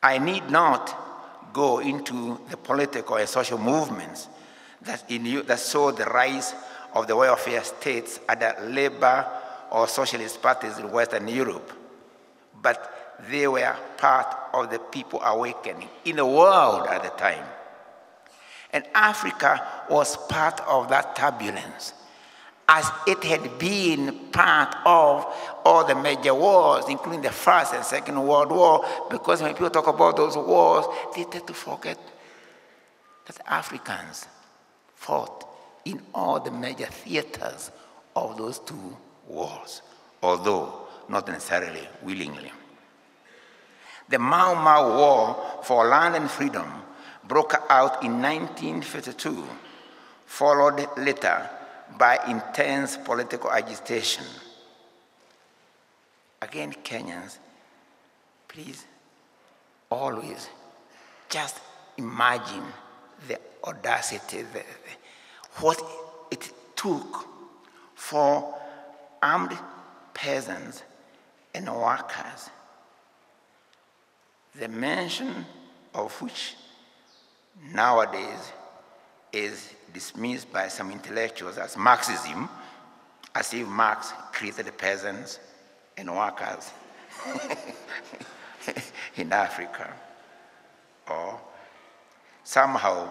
I need not go into the political and social movements that saw the rise of the welfare states under labor or socialist parties in Western Europe, but they were part of the people awakening in the world at the time. And Africa was part of that turbulence, as it had been part of all the major wars, including the First and Second World War, because when people talk about those wars, they tend to forget that Africans fought in all the major theaters of those two wars, although not necessarily willingly. The Mau Mau War for Land and Freedom broke out in 1952, followed later by intense political agitation. Again, Kenyans, please always just imagine the audacity, what it took for armed peasants and workers, the mention of which nowadays is dismissed by some intellectuals as Marxism, as if Marx created the peasants and workers in Africa, or somehow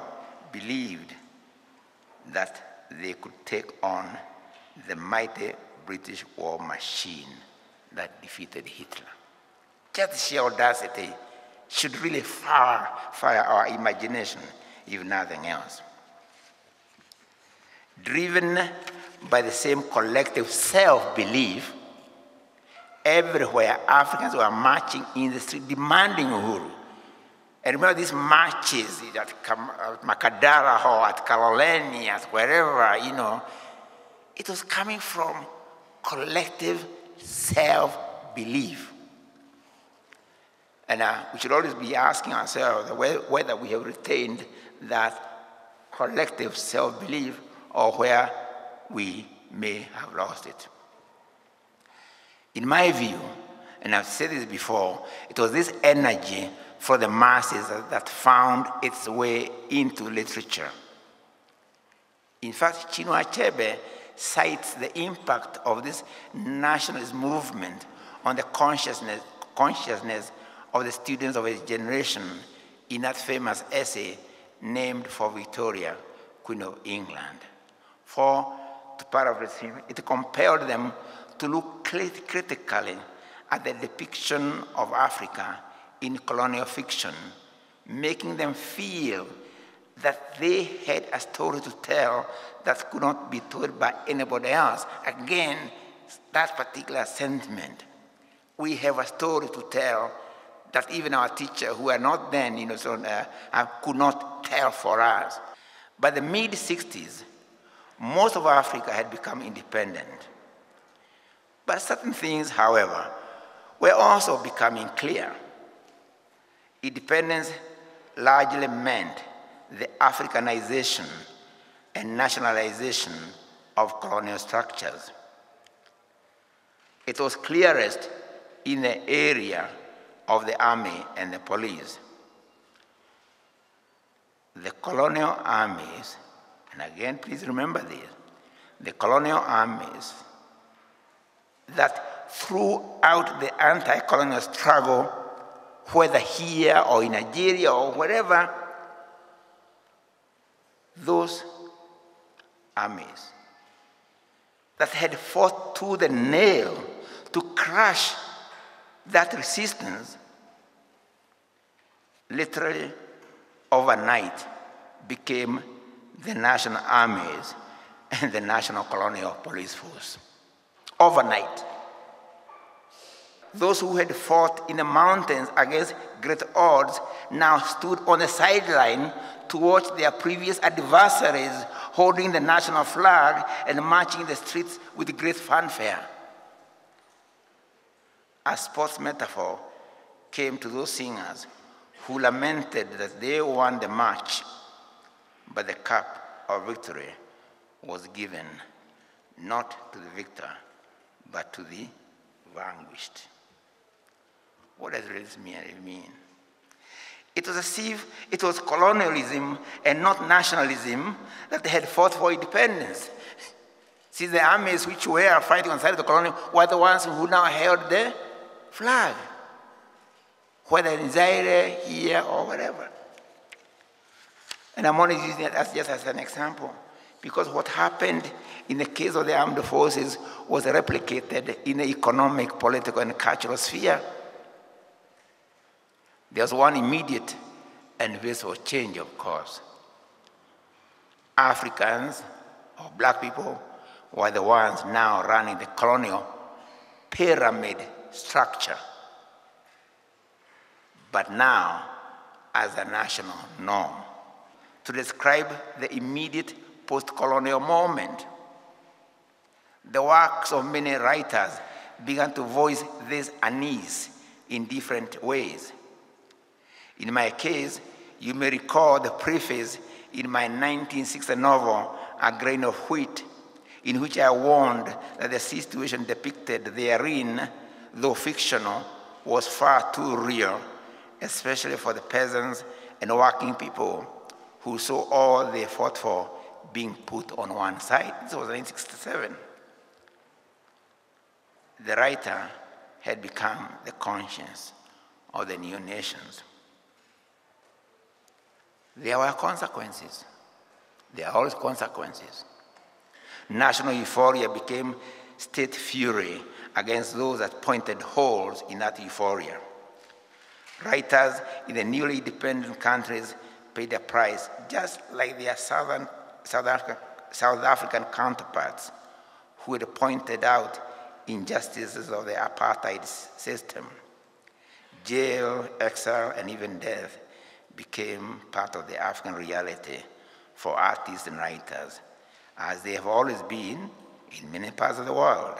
believed that they could take on the mighty British war machine that defeated Hitler. Just sheer audacity should really fire our imagination, if nothing else. Driven by the same collective self-belief, everywhere Africans were marching in the street demanding Uhuru. And remember these marches at Makadara or at Kaloleni, at wherever, it was coming from collective self-belief. And we should always be asking ourselves whether we have retained that collective self-belief or where we may have lost it. In my view, and I've said this before, it was this energy for the masses that found its way into literature. In fact, Chinua Achebe cites the impact of this nationalist movement on the consciousness of the students of his generation in that famous essay named for Victoria, Queen of England. For, to paraphrase him, it compelled them to look critically at the depiction of Africa in colonial fiction, making them feel that they had a story to tell that could not be told by anybody else. Again, that particular sentiment. We have a story to tell that even our teachers, who are not then, could not tell for us. By the mid-60s, most of Africa had become independent. But certain things, however, were also becoming clear. Independence largely meant the Africanization and nationalization of colonial structures. It was clearest in the area of the army and the police. The colonial armies, and again, please remember this, the colonial armies that throughout the anti-colonial struggle, whether here or in Nigeria or wherever, those armies that had fought tooth and nail to crush that resistance, literally overnight became the national armies and the national colonial police force. Overnight. Those who had fought in the mountains against great odds now stood on the sideline to watch their previous adversaries holding the national flag and marching the streets with great fanfare. A sports metaphor came to those singers who lamented that they won the march, but the cup of victory was given not to the victor, but to the vanquished. What does this mean? It was as if it was colonialism and not nationalism that had fought for independence. See, the armies which were fighting on the side of the colony were the ones who now held the flag, whether in Zaire, here, or wherever. And I'm only using that just as an example, because what happened in the case of the armed forces was replicated in the economic, political, and cultural sphere. There's one immediate and visible change, of course. Africans, or black people, were the ones now running the colonial pyramid structure, but now as a national norm. To describe the immediate post-colonial moment, the works of many writers began to voice this unease in different ways. In my case, you may recall the preface in my 1960 novel, A Grain of Wheat, in which I warned that the situation depicted therein, though fictional, was far too real, especially for the peasants and working people who saw all they fought for being put on one side. This was 1967. The writer had become the conscience of the new nations. There were consequences. There are always consequences. National euphoria became state fury against those that pointed holes in that euphoria. Writers in the newly independent countries paid a price, just like their South African counterparts, who had pointed out injustices of the apartheid system. Jail, exile, and even death became part of the African reality for artists and writers, as they have always been in many parts of the world.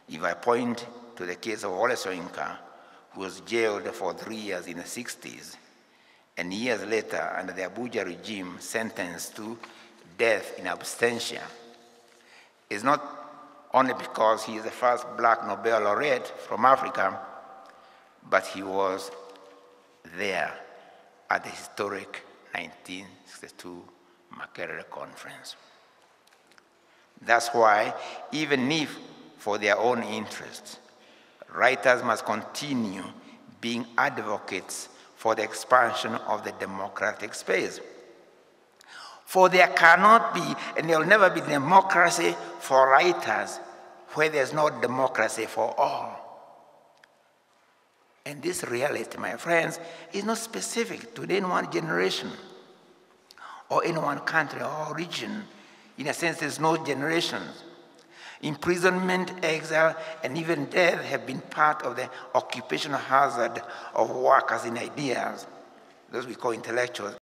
If I point to the case of Wole Soyinka, who was jailed for 3 years in the 60s, and years later, under the Abuja regime, sentenced to death in absentia, it's not only because he is the first black Nobel laureate from Africa, but he was there at the historic 1962 Makerere Conference. That's why, even if for their own interests, writers must continue being advocates for the expansion of the democratic space. For there cannot be, and there will never be democracy for writers where there's no democracy for all. And this reality, my friends, is not specific to any one generation or any one country or region. In a sense, there's no generations. Imprisonment, exile, and even death have been part of the occupational hazard of workers in ideas, those we call intellectuals.